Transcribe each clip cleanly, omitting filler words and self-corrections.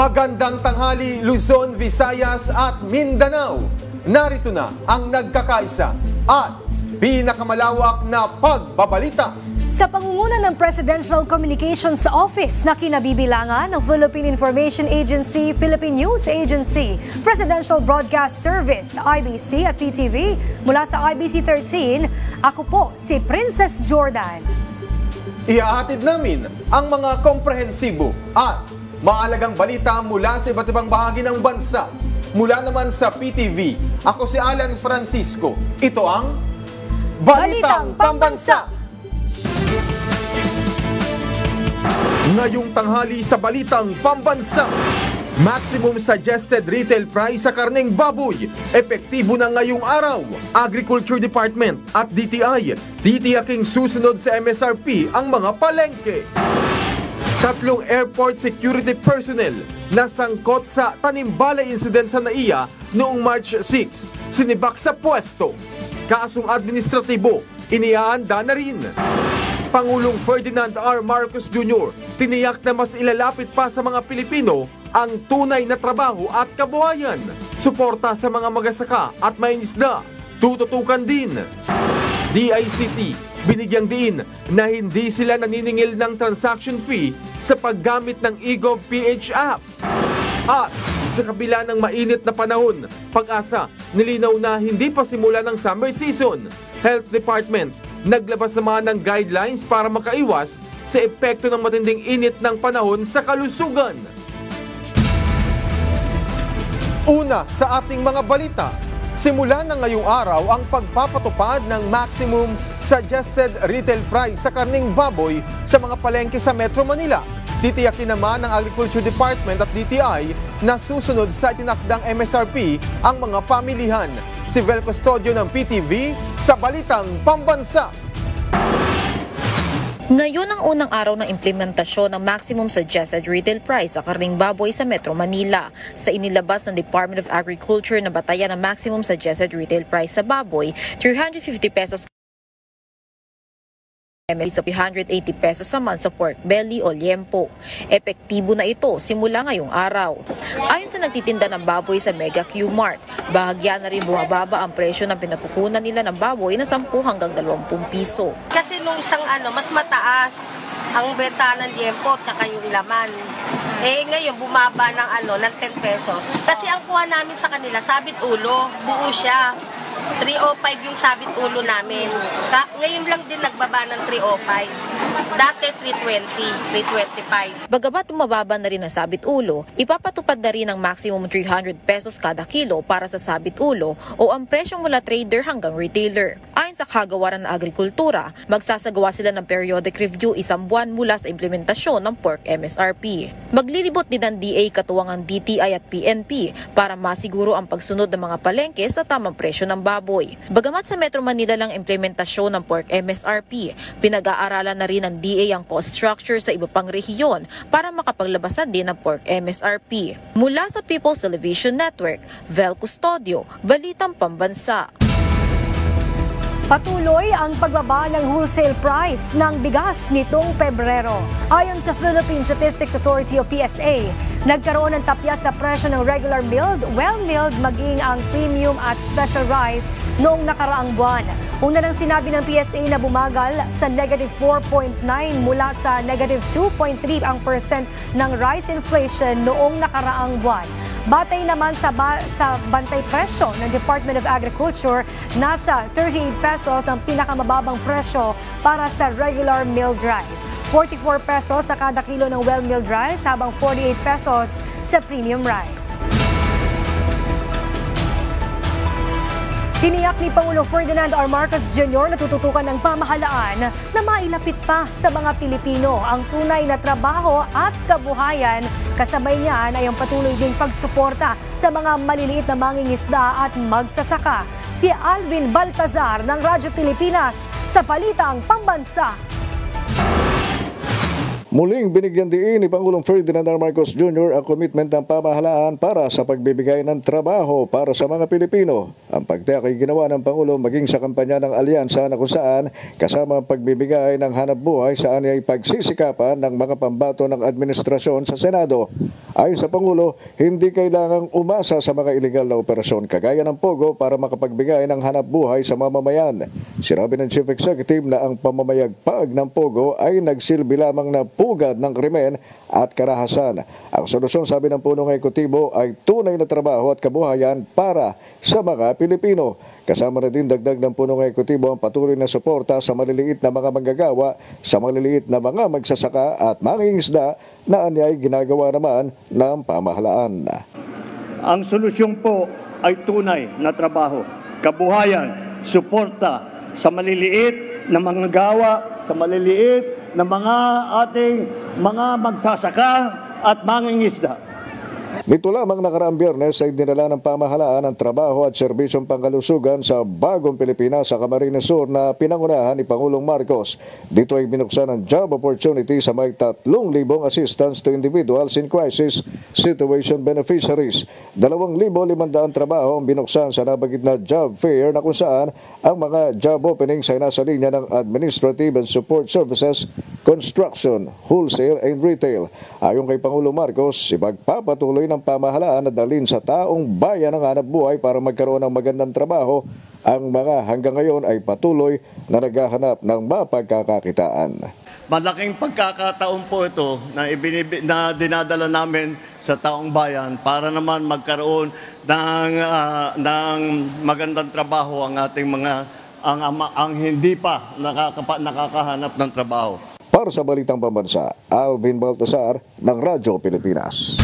Magandang tanghali Luzon, Visayas at Mindanao. Narito na ang nagkakaisa at pinakamalawak na pagbabalita. Sa pangunguna ng Presidential Communications Office na kinabibilangan ng Philippine Information Agency, Philippine News Agency, Presidential Broadcast Service, IBC at PTV, mula sa IBC 13, ako po si Princess Jordan. Ihahatid namin ang mga komprehensibo at maalagang balita mula sa iba't ibang bahagi ng bansa. Mula naman sa PTV, ako si Alan Francisco. Ito ang Balitang Pambansa! Ngayong tanghali sa Balitang Pambansa, maximum suggested retail price sa karneng baboy. Epektibo na ngayong araw. Agriculture Department at DTI titiyaking susunod sa MSRP ang mga palengke. 3 airport security personnel na sangkot sa Tanimbalay incident sa NAIA noong March 6, sinibak sa pwesto. Kasong administratibo, inihaanda na rin. Pangulong Ferdinand R. Marcos Jr. tiniyak na mas ilalapit pa sa mga Pilipino ang tunay na trabaho at kabuhayan. Suporta sa mga magasaka at mainisda, tututukan din. DICT, binigyang diin na hindi sila naniningil ng transaction fee sa paggamit ng eGov PH app. At sa kabila ng mainit na panahon, Pag-asa nilinaw na hindi pa simula ng summer season. Health Department naglabas naman ng guidelines para makaiwas sa epekto ng matinding init ng panahon sa kalusugan. Una sa ating mga balita, simula na ngayong araw ang pagpapatupad ng maximum suggested retail price sa karning baboy sa mga palengke sa Metro Manila. Titiyakin naman ng Agriculture Department at DTI na susunod sa itinakdang MSRP ang mga pamilihan. Si Vel Custodio ng PTV sa Balitang Pambansa. Ngayon ang unang araw ng implementasyon ng maximum suggested retail price sa karning baboy sa Metro Manila. Sa inilabas ng Department of Agriculture na batayan ng maximum suggested retail price sa baboy, 350 pesos sa 180 pesos naman sa pork belly o liempo. Epektibo na ito simula ngayong araw. Ayon sa nagtitinda ng baboy sa Mega Q-Mart, bahagya na rin bumababa ang presyo ng pinagkukunan nila ng baboy na 10 hanggang 20 piso. Kasi nung isang mas mataas ang benta ng liempo tsaka yung laman. Ngayon bumaba ng ng 10 pesos. Kasi ang kuha namin sa kanila, sabit ulo, buo siya. 305 yung sabit ulo namin. Ngayon lang din nagbaba ng 305. Dati 320, 325. Bagamat bumababa na rin ang sabit ulo, ipapatupad na rin ang maximum 300 pesos kada kilo para sa sabit ulo o ang presyong mula trader hanggang retailer. Ayon sa Kagawaran ng Agrikultura, magsasagawa sila ng periodic review 1 buwan mula sa implementasyon ng pork MSRP. Maglilibot din ng DA katuwang ang DTI at PNP para masiguro ang pagsunod ng mga palengke sa tamang presyo ng baboy. Bagamat sa Metro Manila lang implementasyon ng pork MSRP, pinag-aaralan na rin ng DA ang cost structure sa iba pang rehiyon para makapaglabasan din ng pork MSRP. Mula sa People's Television Network, Vel Custodio, Balitang Pambansa. Patuloy ang pagbaba ng wholesale price ng bigas nitong Pebrero. Ayon sa Philippine Statistics Authority o PSA, nagkaroon ng tapya sa presyo ng regular milled, well-milled, maging ang premium at special rice noong nakaraang buwan. Una nang sinabi ng PSA na bumagal sa negative 4.9 mula sa negative 2.3 ang percent ng rice inflation noong nakaraang buwan. Batay naman sa bantay presyo ng Department of Agriculture, nasa 38 pesos ang pinakamababang presyo para sa regular milled rice. 44 pesos sa kada kilo ng well-milled rice habang 48 pesos sa premium rice. Tiniyak ni Pangulong Ferdinand R. Marcos Jr. na tututukan ng pamahalaan na mailapit pa sa mga Pilipino ang tunay na trabaho at kabuhayan. Kasabay niyan ay ang patuloy ding pagsuporta sa mga maliliit na mangingisda at magsasaka. Si Alvin Baltazar ng Radyo Pilipinas sa Balitang Pambansa. Muling binigyan diin ni Pangulong Ferdinand R. Marcos Jr. ang komitment ng pamahalaan para sa pagbibigay ng trabaho para sa mga Pilipino. Ang pagtiyak ay ginawa ng Pangulo maging sa kampanya ng alyansa na kung saan kasama ang pagbibigay ng hanap buhay sa anyay pagsisikapan ng mga pambato ng administrasyon sa Senado. Ayon sa Pangulo, hindi kailangang umasa sa mga iligal na operasyon kagaya ng Pogo para makapagbigay ng hanap buhay sa mamamayan. Sinabi ng Chief Executive na ang pamamayagpag ng Pogo ay nagsilbi lamang na pugad ng krimen at karahasan. Ang solusyon, sabi ng punong ekutibo, ay tunay na trabaho at kabuhayan para sa mga Pilipino. Kasama na din dagdag ng punong ekutibo ang patuloy na suporta sa maliliit na mga manggagawa, sa maliliit na mga magsasaka at mangingisda na anyay ginagawa naman ng pamahalaan. Ang solusyon po ay tunay na trabaho, kabuhayan, suporta sa maliliit na manggagawa, sa maliliit na mga ating mga magsasaka at mangingisda. Nito lamang nakaraang Biyernes ay dinala ng pamahalaan ang trabaho at serbisyong pangkalusugan sa bagong Pilipinas sa Camarines Sur na pinangunahan ni Pangulong Marcos. Dito ay binuksan ang job opportunity sa may 3,000 assistance to individuals in crisis situation beneficiaries. 2,500 trabaho ang binuksan sa nabanggit na job fair na kung saan ang mga job openings ay nasa linya ng administrative and support services, construction, wholesale and retail. Ayon kay Pangulong Marcos, ipagpapatuloy ng pamahalaan na dalhin sa taong bayan ang hanap buhay para magkaroon ng magandang trabaho. Ang mga hanggang ngayon ay patuloy na naghahanap ng mapagkakakitaan. Malaking pagkakataon po ito na dinadala namin sa taong bayan para naman magkaroon ng magandang trabaho ang ating mga ang hindi pa nakakahanap ng trabaho. Para sa Balitang Pambansa, Alvin Baltasar ng Radyo Pilipinas.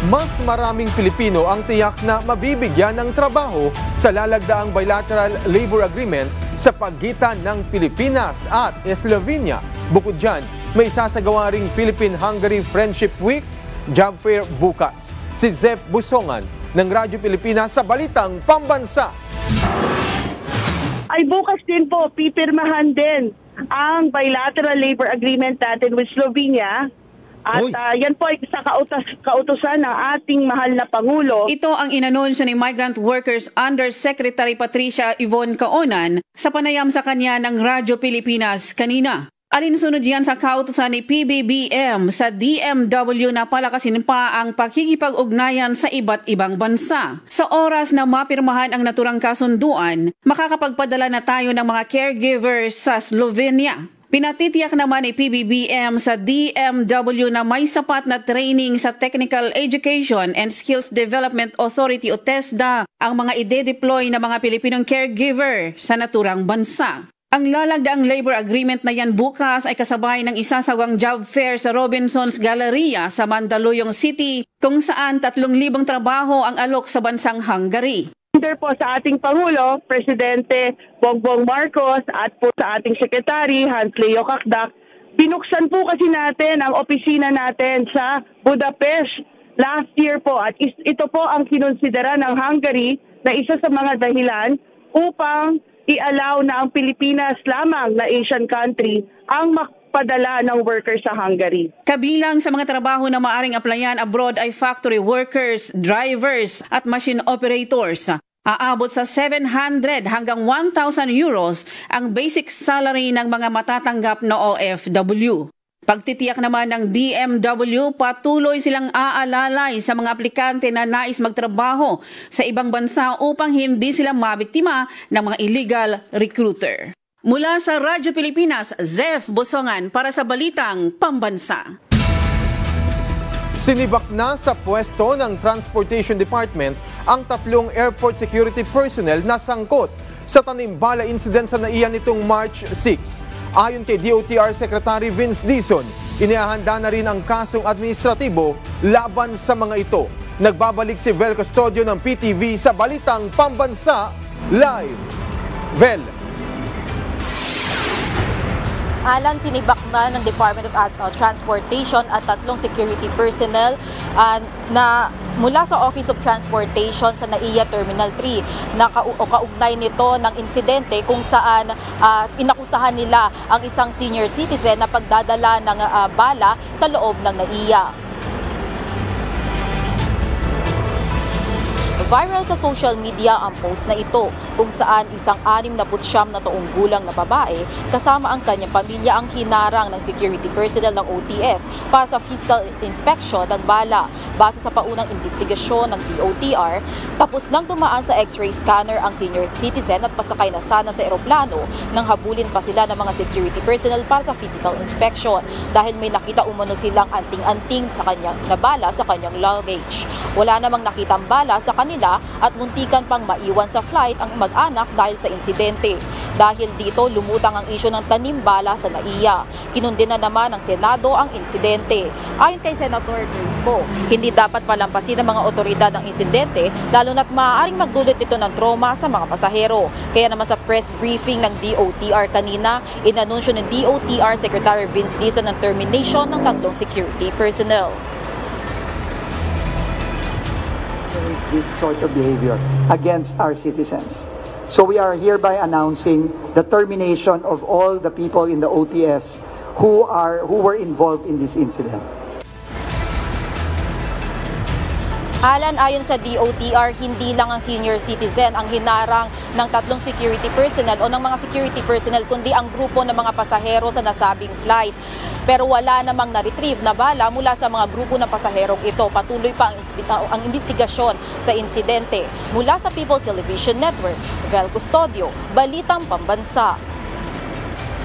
Mas maraming Pilipino ang tiyak na mabibigyan ng trabaho sa lalagdaang bilateral labor agreement sa pagitan ng Pilipinas at Slovenia. Bukod dyan, may sasagawa ring Philippine-Hungary Friendship Week job fair bukas. Si Zef Busongan ng Radyo Pilipinas sa Balitang Pambansa. Ay bukas din po, pipirmahan din ang bilateral labor agreement natin with Slovenia. At yan po ay sa kautusan ng ating mahal na Pangulo. Ito ang inanunsyo ni Migrant Workers Undersecretary Patricia Yvonne Caonan sa panayam sa kanya ng Radyo Pilipinas kanina. Alinsunod yan sa kautusan ni PBBM sa DMW na palakasin pa ang pakikipag-ugnayan sa iba't ibang bansa. Sa oras na mapirmahan ang naturang kasunduan, makakapagpadala na tayo ng mga caregivers sa Slovenia. Pinatitiyak naman ni PBBM sa DMW na may sapat na training sa Technical Education and Skills Development Authority o TESDA ang mga ide-deploy na mga Pilipinong caregiver sa naturang bansa. Ang lalagdaang labor agreement na yan bukas ay kasabay ng isasawang job fair sa Robinson's Galleria sa Mandaluyong City kung saan 3,000 trabaho ang alok sa bansang Hungary. Under po sa ating Pangulo, Presidente Bongbong Marcos at po sa ating Secretary Hans Leo Kakdak, binuksan po kasi natin ang opisina natin sa Budapest last year po at ito po ang kinonsidera ng Hungary na isa sa mga dahilan upang i-allow na ang Pilipinas lamang na Asian country ang magpadala ng workers sa Hungary. Kabilang sa mga trabaho na maaring applyan abroad ay factory workers, drivers at machine operators. Aabot sa 700 hanggang 1,000 euros ang basic salary ng mga matatanggap na OFW. Pagtitiyak naman ng DMW, patuloy silang aalalay sa mga aplikante na nais magtrabaho sa ibang bansa upang hindi sila mabiktima ng mga illegal recruiter. Mula sa Radyo Pilipinas, Zef Busongan para sa Balitang Pambansa. Sinibak na sa pwesto ng Transportation Department ang 3 airport security personnel na sangkot sa tanimbala incident sa naiyan nitong March 6. Ayon kay DOTR Secretary Vince Dizon, inihahanda na rin ang kasong administratibo laban sa mga ito. Nagbabalik si Vel Custodio ng PTV sa Balitang Pambansa Live. Vel. Alan, sinibak na ng Department of Transportation at 3 security personnel na mula sa Office of Transportation sa NAIA Terminal 3 na kaugnay nito ng insidente kung saan inakusahan nila ang isang senior citizen na pagdadala ng bala sa loob ng NAIA. Viral sa social media ang post na ito kung saan isang 69 na taong gulang na babae kasama ang kanyang pamilya ang hinarang ng security personnel ng OTS para sa physical inspection ng bala. Base sa paunang investigasyon ng DOTR, tapos nang dumaan sa x-ray scanner ang senior citizen at pasakay na sana sa eroplano nang habulin pa sila ng mga security personnel para sa physical inspection dahil may nakita umano silang anting-anting sa kanyang na bala sa kanyang luggage. Wala namang nakitang bala sa kanila at muntikan pang maiwan sa flight ang mag-anak dahil sa insidente. Dahil dito, lumutang ang isyu ng tanim bala sa NAIA. Kinundina naman ng Senado ang insidente. Ayon kay Senator Crespo, hindi dapat palampasin ng mga otoridad ang insidente lalo na't maaaring magdulot ito ng trauma sa mga pasahero. Kaya naman sa press briefing ng DOTR kanina, inanunsyo ng DOTR Secretary Vince Dizon ang termination ng 3 security personnel. This sort of behavior against our citizens. So we are hereby announcing the termination of all the people in the OTS who were involved in this incident. Alan, ayon sa DOTR, hindi lang ang senior citizen ang hinarang ng 3 security personnel o ng mga security personnel kundi ang grupo ng mga pasahero sa nasabing flight. Pero wala namang na-retrieve na bala mula sa mga grupo ng pasaherong ito. Patuloy pa ang investigasyon sa insidente. Mula sa People's Television Network, Vel Custodio, Balitang Pambansa.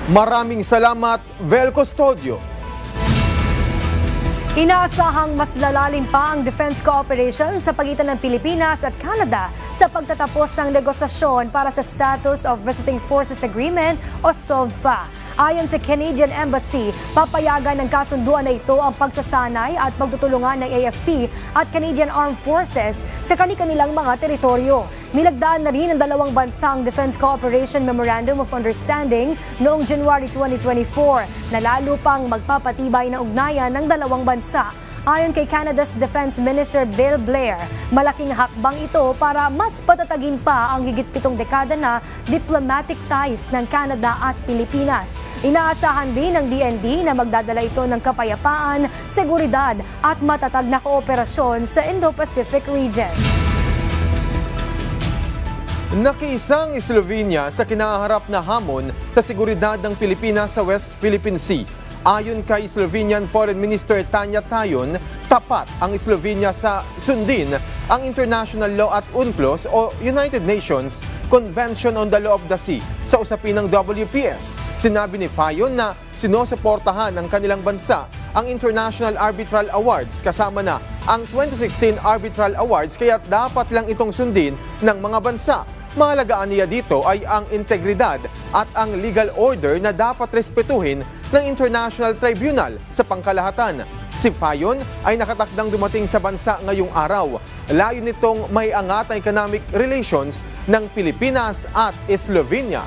Maraming salamat, Vel Custodio. Inaasahang mas lalalim pa ang defense cooperation sa pagitan ng Pilipinas at Canada sa pagtatapos ng negosasyon para sa Status of Visiting Forces Agreement o SOVA. Ayon sa Canadian Embassy, papayagan ng kasunduan na ito ang pagsasanay at pagtutulungan ng AFP at Canadian Armed Forces sa kani-kanilang mga teritoryo. Nilagdaan na rin ng dalawang bansang Defense Cooperation Memorandum of Understanding noong January 2024 na lalo pang magpapatibay ng ugnayan ng dalawang bansa. Ayon kay Canada's Defense Minister Bill Blair, malaking hakbang ito para mas patatagin pa ang higit 7 dekada na diplomatic ties ng Canada at Pilipinas. Inaasahan din ng DND na magdadala ito ng kapayapaan, seguridad at matatag na kooperasyon sa Indo-Pacific region. Nakiisang Slovenia sa kinaharap na hamon sa seguridad ng Pilipinas sa West Philippine Sea. Ayon kay Slovenian Foreign Minister Tanya Tayon, tapat ang Slovenia sa sundin ang international law at UNCLOS o United Nations Convention on the Law of the Sea sa usapin ng WPS. Sinabi ni Fayon na sinusuportahan ng kanilang bansa ang International Arbitral Awards kasama na ang 2016 Arbitral Awards kaya dapat lang itong sundin ng mga bansa. Mahalagaan niya dito ay ang integridad at ang legal order na dapat respetuhin ng International Tribunal sa pangkalahatan. Si Fayon ay nakatakdang dumating sa bansa ngayong araw. Layo nitong may angat ang economic relations ng Pilipinas at Slovenia.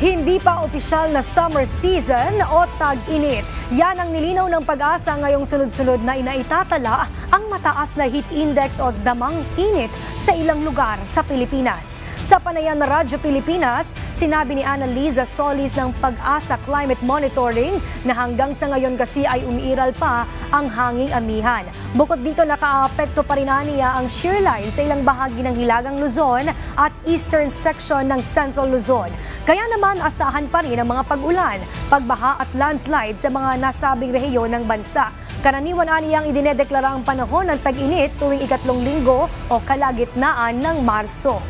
Hindi pa opisyal na summer season o tag-init. Yan ang nilinaw ng Pag-asa ngayong sunod-sunod na inaitatala ang mataas na heat index o damang init sa ilang lugar sa Pilipinas. Sa panayam na Radyo Pilipinas, sinabi ni Annalisa Solis ng Pag-asa Climate Monitoring na hanggang sa ngayon kasi ay umiiral pa ang hanging amihan. Bukod dito, nakaapekto pa rin niya ang shear line sa ilang bahagi ng Hilagang Luzon at eastern section ng Central Luzon. Kaya naman asahan pa rin ang mga pag-ulan, pagbaha at landslide sa mga nasabing rehiyon ng bansa. Karaniwan niyang idinedeklara ang panahon ng tag-init tuwing ikatlong linggo o kalagitnaan ng Marso.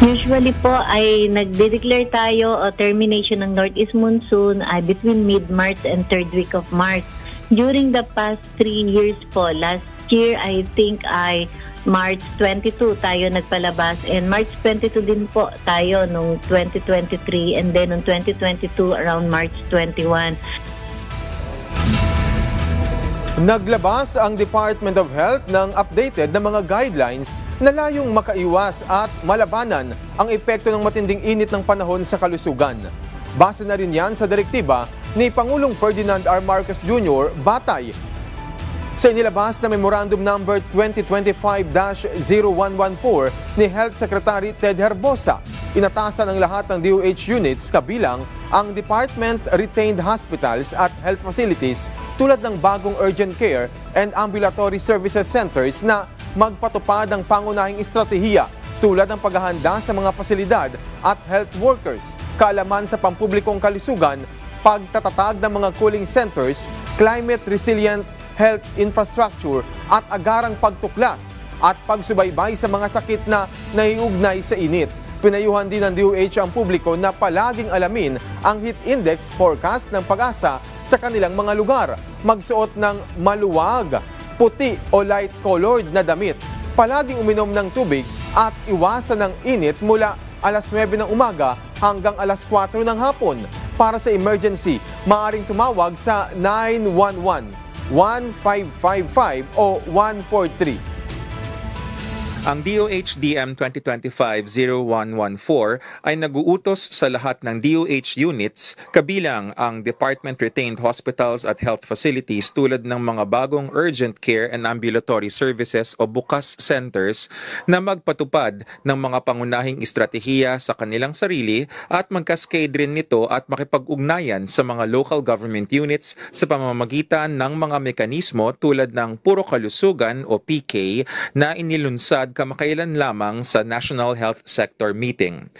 Usually po ay nagde-declare tayo o termination ng Northeast Monsoon ay between mid-March and third week of March. During the past 3 years po, last year I think ay March 22 tayo nagpalabas and March 22 din po tayo nung 2023 and then nung 2022 around March 21. Naglabas ang Department of Health ng updated na mga guidelines na layong makaiwas at malabanan ang epekto ng matinding init ng panahon sa kalusugan. Base na rin yan sa direktiba ni Pangulong Ferdinand R. Marcos Jr. batay sa inilabas na Memorandum Number 2025-0114 ni Health Secretary Ted Herbosa. Inatasan ang lahat ng DOH units kabilang ang Department Retained Hospitals at Health Facilities tulad ng bagong Urgent Care and Ambulatory Services Centers na magpatupad ng pangunahing estratehiya tulad ng paghahanda sa mga pasilidad at health workers, kaalaman sa pampublikong kalusugan, pagtatatag ng mga cooling centers, climate resilient health infrastructure at agarang pagtuklas at pagsubaybay sa mga sakit na naiugnay sa init. Pinayuhan din ng DOH ang publiko na palaging alamin ang heat index forecast ng Pag-asa sa kanilang mga lugar. Magsuot ng maluwag, puti o light-colored na damit. Palaging uminom ng tubig at iwasan ng init mula alas 9 ng umaga hanggang alas 4 ng hapon. Para sa emergency, maaaring tumawag sa 911. 1555 o 143. Ang DOH-DM 2025-0114 ay nag-uutos sa lahat ng DOH units kabilang ang Department Retained Hospitals at Health Facilities tulad ng mga bagong Urgent Care and Ambulatory Services o BUCAS centers na magpatupad ng mga pangunahing estratehiya sa kanilang sarili at magkaskade rin nito at makipag-ugnayan sa mga local government units sa pamamagitan ng mga mekanismo tulad ng Puro Kalusugan o PK na inilunsad kamakailan lamang sa National Health Sector Meeting.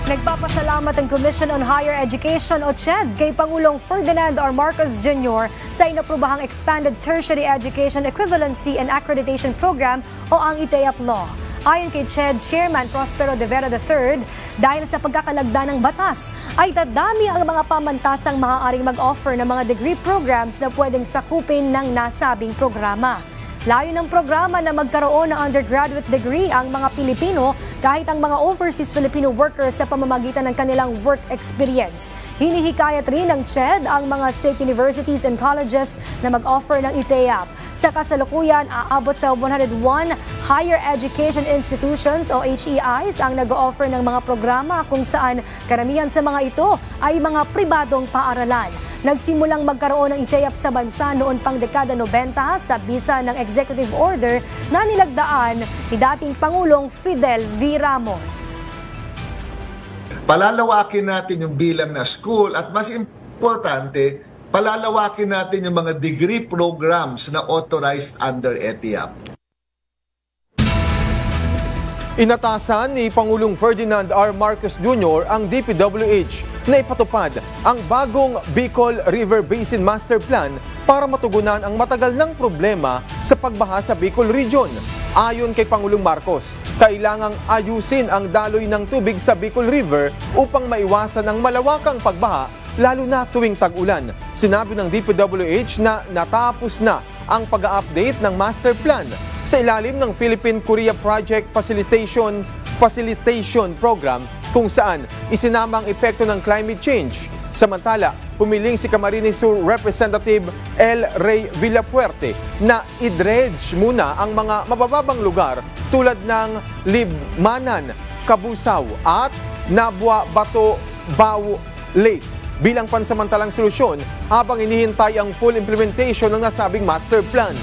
Nagpapasalamat ang Commission on Higher Education o CHED kay Pangulong Ferdinand R. Marcos Jr. sa inaprubahang Expanded Tertiary Education Equivalency and Accreditation Program o ang ITEAP Law. Ayon kay CHED Chairman Prospero de Vera III, dahil sa pagkakalagda ng batas, ay dadami ang mga pamantasang maaaring mag-offer ng mga degree programs na pwedeng sakupin ng nasabing programa. Layo ng programa na magkaroon ng undergraduate degree ang mga Pilipino kahit ang mga overseas Filipino workers sa pamamagitan ng kanilang work experience. Hinihikayat rin ng CHED ang mga state universities and colleges na mag-offer ng ITEAP. Sa kasalukuyan, aabot sa 101 higher education institutions o HEIs ang nag-offer ng mga programa kung saan karamihan sa mga ito ay mga pribadong paaralan. Nagsimulang magkaroon ng ITEAP sa bansa noon pang dekada 90 sa bisa ng executive order na nilagdaan ni dating Pangulong Fidel V. Ramos. Palalawakin natin yung bilang na school at mas importante, palalawakin natin yung mga degree programs na authorized under ITEAP. Inatasan ni Pangulong Ferdinand R. Marcos Jr. ang DPWH na ipatupad ang bagong Bicol River Basin Master Plan para matugunan ang matagal ng problema sa pagbaha sa Bicol Region. Ayon kay Pangulong Marcos, kailangang ayusin ang daloy ng tubig sa Bicol River upang maiwasan ang malawakang pagbaha lalo na tuwing tag-ulan. Sinabi ng DPWH na natapos na ang pag-update ng Master Plan sa ilalim ng Philippine-Korea Project Facilitation Program kung saan isinama ang epekto ng climate change. Samantala, pumiling si Camarines Sur Representative L. Ray Villapuerte na i-dredge muna ang mga mabababang lugar tulad ng Libmanan, Kabusaw at Nabua Bato Bao Lake bilang pansamantalang solusyon habang inihintay ang full implementation ng nasabing master plan.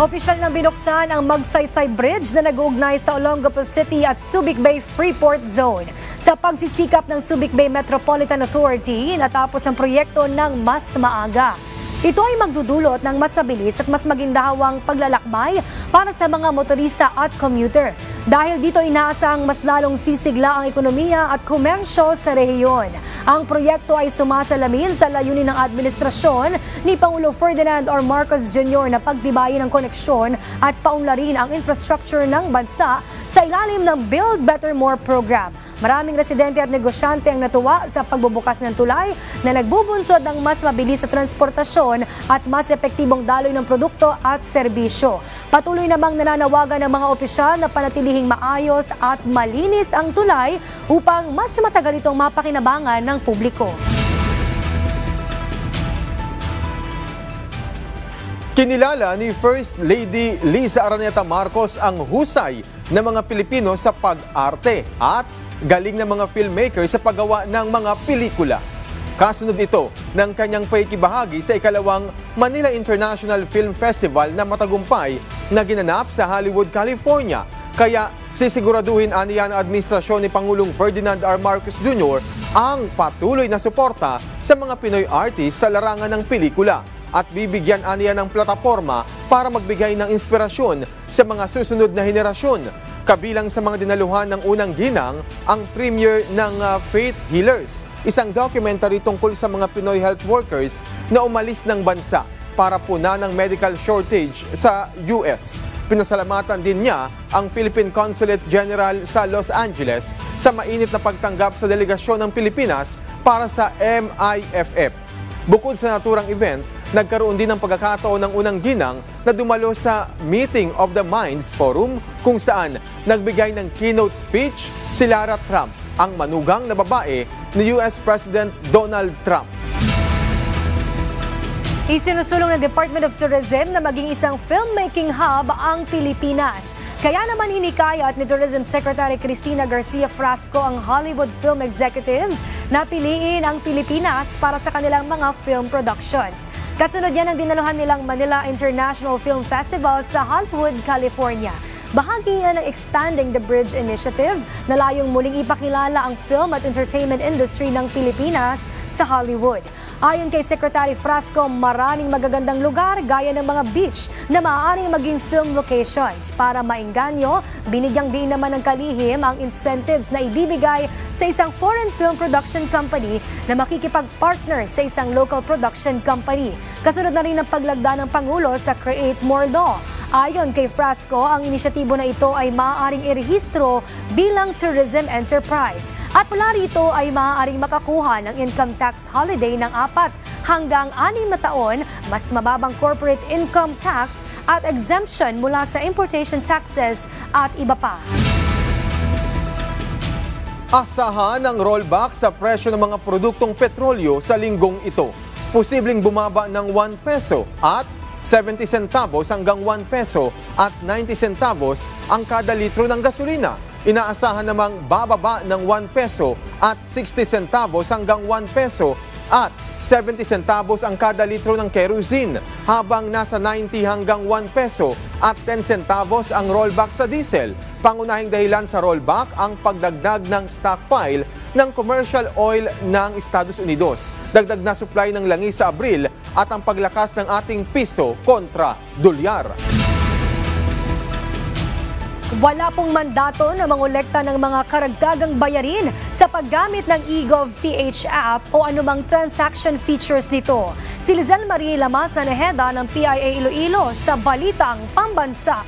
Opisyal nang binuksan ang Magsaysay Bridge na nag-uugnay sa Olongapo City at Subic Bay Freeport Zone. Sa pagsisikap ng Subic Bay Metropolitan Authority, natapos ang proyekto ng mas maaga. Ito ay magdudulot ng mas mabilis at mas magindahawang paglalakbay para sa mga motorista at commuter. Dahil dito inaasang mas lalong sisigla ang ekonomiya at komersyo sa rehiyon. Ang proyekto ay sumasalamin sa layunin ng administrasyon ni Pangulo Ferdinand R. Marcos Jr. na pagtibayin ang koneksyon at paunlarin ang infrastructure ng bansa sa ilalim ng Build Better More program. Maraming residente at negosyante ang natuwa sa pagbubukas ng tulay na nagbubunsod ng mas mabilis na transportasyon at mas epektibong daloy ng produkto at serbisyo. Patuloy namang nananawagan ng mga opisyal na panatilihing maayos at malinis ang tulay upang mas matagal itong mapakinabangan ng publiko. Kinilala ni First Lady Liza Araneta Marcos ang husay ng mga Pilipino sa pag-arte at galing ng mga filmmaker sa paggawa ng mga pelikula. Kasunod ito ng kanyang paikibahagi sa ikalawang Manila International Film Festival na matagumpay na ginanap sa Hollywood, California. Kaya sisiguraduhin aniya ng administrasyon ni Pangulong Ferdinand R. Marcos Jr. ang patuloy na suporta sa mga Pinoy artists sa larangan ng pelikula at bibigyan aniya ng plataporma para magbigay ng inspirasyon sa mga susunod na henerasyon. Kabilang sa mga dinaluhan ng unang ginang ang premiere ng Faith Healers, isang documentary tungkol sa mga Pinoy health workers na umalis ng bansa para puna ng medical shortage sa US. Pinasalamatan din niya ang Philippine Consulate General sa Los Angeles sa mainit na pagtanggap sa delegasyon ng Pilipinas para sa MIFF. Bukod sa naturang event, nagkaroon din ng pagkakataon ng unang ginang na dumalo sa Meeting of the Minds Forum kung saan nagbigay ng keynote speech si Lara Trump, ang manugang na babae ni US President Donald Trump. Isinusulong ng Department of Tourism na maging isang filmmaking hub ang Pilipinas. Kaya naman hinikayat ni Tourism Secretary Cristina Garcia Frasco ang Hollywood film executives na piliin ang Pilipinas para sa kanilang mga film productions. Kasunod yan ang dinaluhan nilang Manila International Film Festival sa Hollywood, California. Bahagi yan ng Expanding the Bridge Initiative na layong muling ipakilala ang film at entertainment industry ng Pilipinas sa Hollywood. Ayon kay Secretary Frasco, maraming magagandang lugar gaya ng mga beach na maaaring maging film locations. Para maengganyo, binigyang din naman ng kalihim ang incentives na ibibigay sa isang foreign film production company na makikipag-partner sa isang local production company. Kasunod na rin ang paglagda ng Pangulo sa Create More Law. Ayon kay Frasco, ang inisyatibo na ito ay maaaring irehistro bilang tourism enterprise. At mula rito ay maaaring makakuha ng income tax holiday ng 4 hanggang 6 na taon, mas mababang corporate income tax at exemption mula sa importation taxes at iba pa. Asahan ang rollback sa presyo ng mga produktong petrolyo sa linggong ito. Posibleng bumaba ng 1 peso at 70 centavos hanggang 1 peso at 90 centavos ang kada litro ng gasolina. Inaasahan namang bababa ng 1 peso at 60 centavos hanggang 1 peso at 70 centavos ang kada litro ng kerosene, habang nasa 90 hanggang 1 peso at 10 centavos ang rollback sa diesel. Pangunahing dahilan sa rollback ang pagdagdag ng stockpile ng commercial oil ng Estados Unidos, dagdag na supply ng langis sa Abril at ang paglakas ng ating piso kontra dolyar. Wala pong mandato na mangolekta ng mga karagdagang bayarin sa paggamit ng eGov.ph app o anumang transaction features nito. Si Lizel Marie Lamasa Neheda ng PIA Iloilo sa Balitang Pambansa.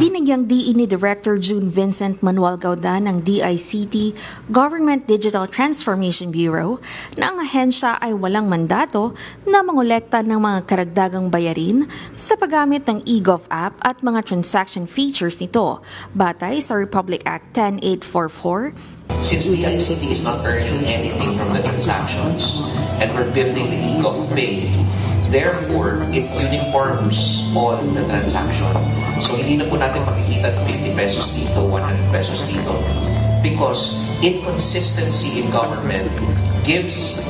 Binigyang diin ni Director June Vincent Manuel Gaudan ng DICT Government Digital Transformation Bureau na ang ahensya ay walang mandato na mangolekta ng mga karagdagang bayarin sa paggamit ng eGov app at mga transaction features nito, batay sa Republic Act 10844. Since DICT is not earning anything from the transactions and we're building the eGov Pay, therefore, it uniforms all the transaction. So, hindi na po natin makikita 50 pesos dito, 100 pesos dito. Because inconsistency in government gives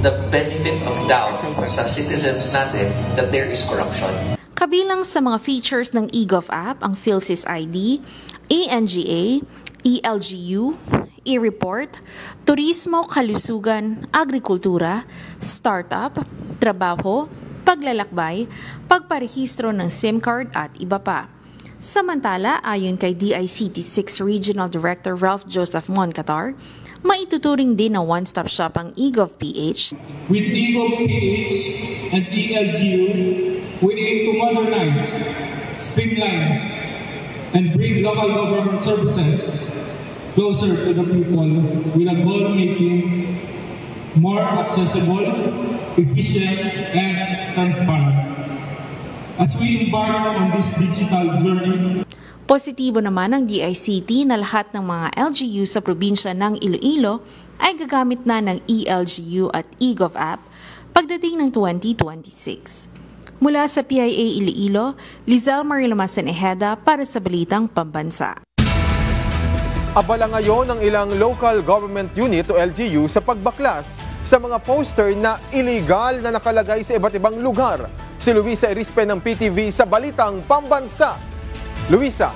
the benefit of doubt sa citizens natin that there is corruption. Kabilang sa mga features ng eGov app ang PhilSys ID, ENGA, ELGU, e-report, turismo, kalusugan, agrikultura, startup, trabaho, paglalakbay, pagparehistro ng SIM card at iba pa. Samantala, ayon kay DICT 6 Regional Director Ralph Joseph Moncatar, maituturing din na one-stop shop ang eGov.ph. With eGov.ph and ELGU, we aim to modernize, streamline, and bring local government services closer to the people with a goal making more accessible, efficient, and transparent. As we embark on this digital journey, positibo naman ang DICT na lahat ng mga LGU sa probinsya ng Iloilo ay gagamit na ng ELGU at eGov app pagdating ng 2026. Mula sa PIA Iloilo, Lizelle Marilomasan Ejeda para sa Balitang Pambansa. Abala ngayon ang ilang local government unit o LGU sa pagbaklas sa mga poster na illegal na nakalagay sa iba't ibang lugar. Si Luisa Erispe ng PTV sa Balitang Pambansa. Luisa.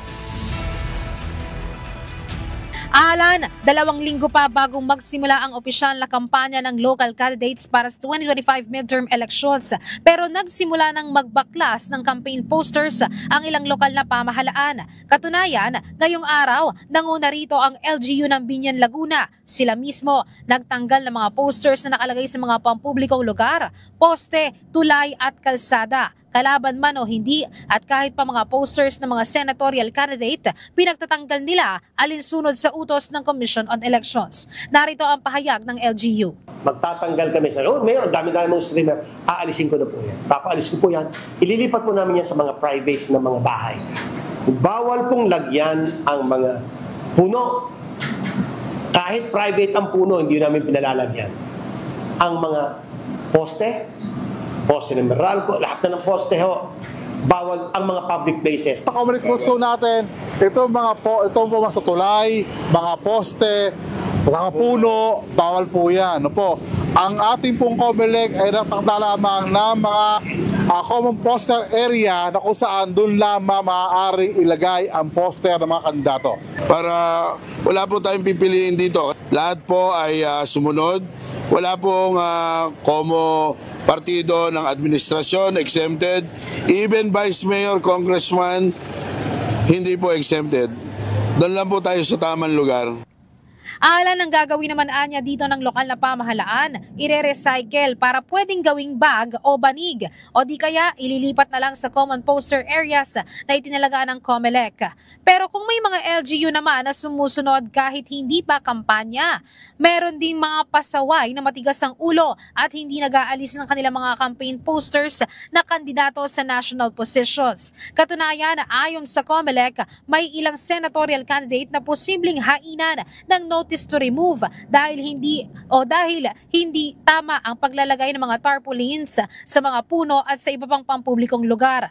Alan, 2 linggo pa bagong magsimula ang opisyal na kampanya ng local candidates para sa 2025 midterm elections. Pero nagsimula ng magbaklas ng campaign posters ang ilang lokal na pamahalaan. Katunayan, ngayong araw, nanguna rito ang LGU ng Binyan, Laguna. Sila mismo nagtanggal ng mga posters na nakalagay sa mga pampublikong lugar, poste, tulay at kalsada. Kalaban man o hindi at kahit pa mga posters ng mga senatorial candidate, pinagtatanggal nila alinsunod sa utos ng Commission on Elections. Narito ang pahayag ng LGU. Magtatanggal kami sa, Mayor, dami-dami mong streamer, aalisin ko na po yan. Papaalis ko po yan, ililipat po namin yan sa mga private na mga bahay. Bawal pong lagyan ang mga puno. Kahit private ang puno, hindi namin pinalalagyan. Ang mga poste ng Meralco, lahat na ng poste bawal ang mga public places. Sa common puso natin, ito mga sa tulay, mga poste, mga puno, bawal po yan. Ang ating pong COMELEC ay natakda lamang na mga common poster area na kung saan doon lamang maaaring ilagay ang poster ng mga kandidato. Para wala po tayong pipiliin dito. Lahat po ay sumunod. Wala pong partido ng administrasyon exempted. Even Vice Mayor, Congressman, hindi po exempted. Doon lang po tayo sa tamang lugar. Alan ang gagawin naman anya dito ng lokal na pamahalaan, ire-recycle para pwedeng gawing bag o banig o di kaya ililipat na lang sa common poster areas na itinalagaan ng COMELEC. Pero kung may mga LGU naman na sumusunod kahit hindi pa kampanya, meron din mga pasaway na matigas ang ulo at hindi nag-aalis ng kanilang mga campaign posters na kandidato sa national positions. Katunayan, ayon sa COMELEC, may ilang senatorial candidate na posibleng hainan ng notice to remove dahil hindi tama ang paglalagay ng mga tarpaulins sa mga puno at sa iba pang pampublikong lugar.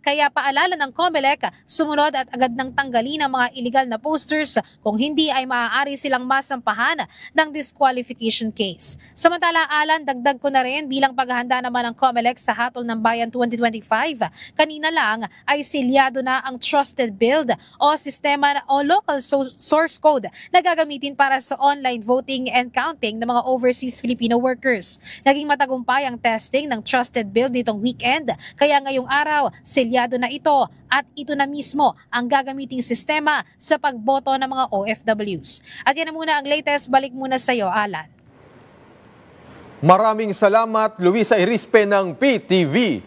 Kaya paalala ng COMELEC, sumunod at agad nang tanggalin ang mga illegal na posters, kung hindi ay maaari silang masampahan ng disqualification case. Samantala, Alan, dagdag ko na rin bilang paghahanda naman ng COMELEC sa Hatol ng Bayan 2025, kanina lang ay silyado na ang Trusted Build o sistema o local source code na gagamitin para sa online voting and counting ng mga overseas Filipino workers. Naging matagumpay ang testing ng Trusted Build nitong weekend, kaya ngayong araw, selyado na ito at ito na mismo ang gagamiting sistema sa pagboto ng mga OFWs. At yan na muna ang latest. Balik muna sa iyo, Alan. Maraming salamat, Luisa Erispe ng PTV.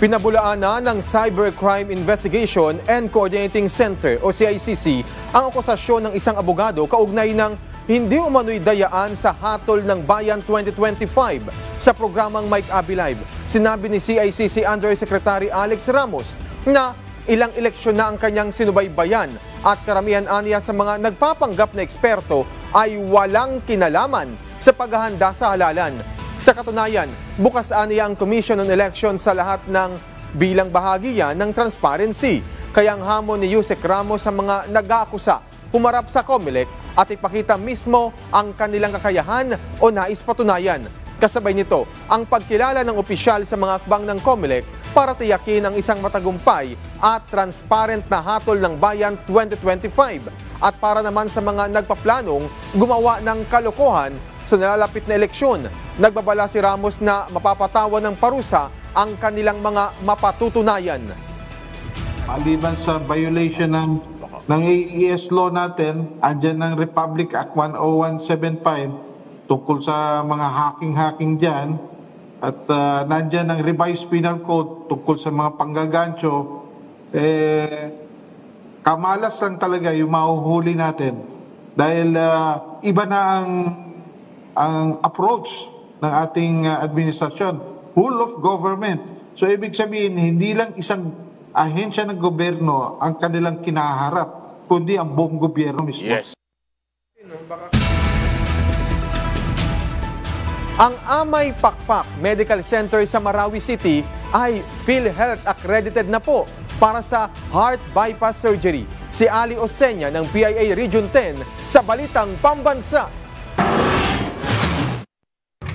Pinabulaan na ng Cybercrime Investigation and Coordinating Center o CICC ang akusasyon ng isang abogado kaugnay ng hindi umano'y dayaan sa Hatol ng Bayan 2025 sa programang Mike Abby Live. Sinabi ni CICC Undersecretary Alex Ramos na ilang eleksyon na ang kanyang sinubaybayan at karamihan aniya sa mga nagpapanggap na eksperto ay walang kinalaman sa paghahanda sa halalan. Sa katunayan, bukas aniya ang Commission on Elections sa lahat ng bilang bahagi yan ng transparency. Kaya ang hamon ni Yusek Ramos sa mga nag-aakusa, humarap sa COMELEC at ipakita mismo ang kanilang kakayahan o nais patunayan. Kasabay nito, ang pagkilala ng opisyal sa mga akbang ng COMELEC para tiyakin ang isang matagumpay at transparent na Hatol ng Bayan 2025 at para naman sa mga nagpaplanong gumawa ng kalokohan sa nalalapit na eleksyon. Nagbabala si Ramos na mapapatawan ng parusa ang kanilang mga mapatutunayan. Maliban sa violation ng AES law natin, andyan ng Republic Act 10175 tungkol sa mga hacking dyan, at nandyan ng Revised Penal Code tungkol sa mga panggagancho. Kamalas lang talaga yung mahuhuli natin dahil iba na ang approach ng ating administrasyon, whole of government. So ibig sabihin, hindi lang isang ahensya ng gobyerno ang kanilang kinaharap, kundi ang buong gobyerno mismo. Yes. Ang Amay Pakpak Medical Center sa Marawi City ay PhilHealth accredited na po para sa heart bypass surgery. Si Ali Osenya ng PIA Region 10 sa Balitang Pambansa.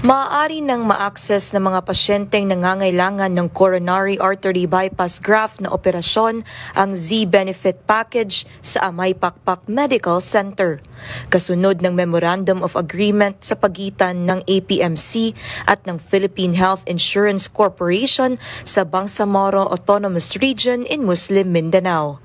Maaari nang ma-access ng mga pasyenteng nangangailangan ng coronary artery bypass graft na operasyon ang Z-Benefit Package sa Amay Pakpak Medical Center. Kasunod ng Memorandum of Agreement sa pagitan ng APMC at ng Philippine Health Insurance Corporation sa Bangsamoro Autonomous Region in Muslim Mindanao.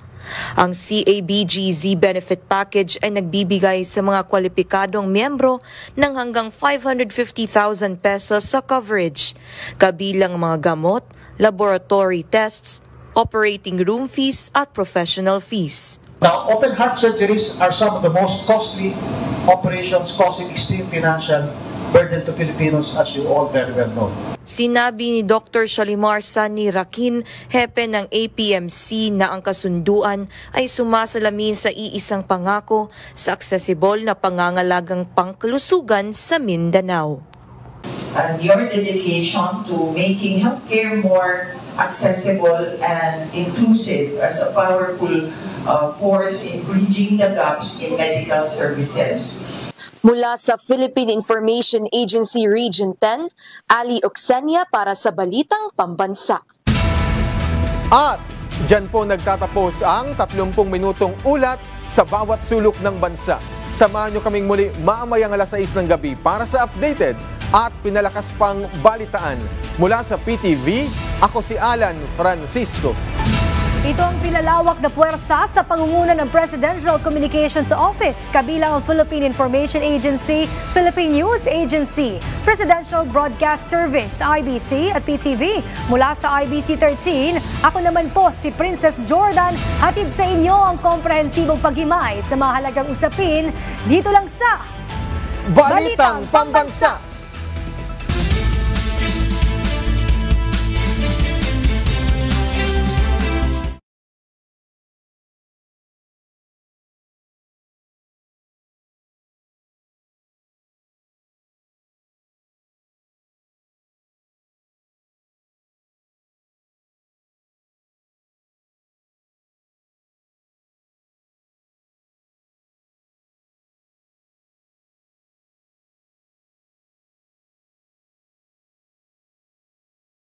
Ang CABG Z-Benefit Package ay nagbibigay sa mga kwalipikadong miyembro ng hanggang 550,000 pesos sa coverage, kabilang mga gamot, laboratory tests, operating room fees at professional fees. Now, open heart surgeries are some of the most costly operations causing extreme financial burden to Filipinos, as you all very well know. Sinabi ni Dr. Shalimar Sani Rakin, hepe ng APMC, na ang kasunduan ay sumasalamin sa iisang pangako sa accessible na pangangalagang pangkalusugan sa Mindanao. And your dedication to making healthcare more accessible and inclusive as a powerful force in bridging the gaps in medical services. Mula sa Philippine Information Agency Region 10, Ali Oksenia para sa Balitang Pambansa. At dyan po nagtatapos ang 30 minutong ulat sa bawat sulok ng bansa. Samahan nyo kaming muli mamayang alas 6 ng gabi para sa updated at pinalakas pang balitaan. Mula sa PTV, ako si Alan Francisco. Ito ang pinalawak na puwersa sa pangunguna ng Presidential Communications Office, kabilang ang Philippine Information Agency, Philippine News Agency, Presidential Broadcast Service, IBC at PTV. Mula sa IBC 13, ako naman po si Princess Jordan, hatid sa inyo ang komprehensibong paghimay sa mahalagang usapin dito lang sa Balitang Pambansa.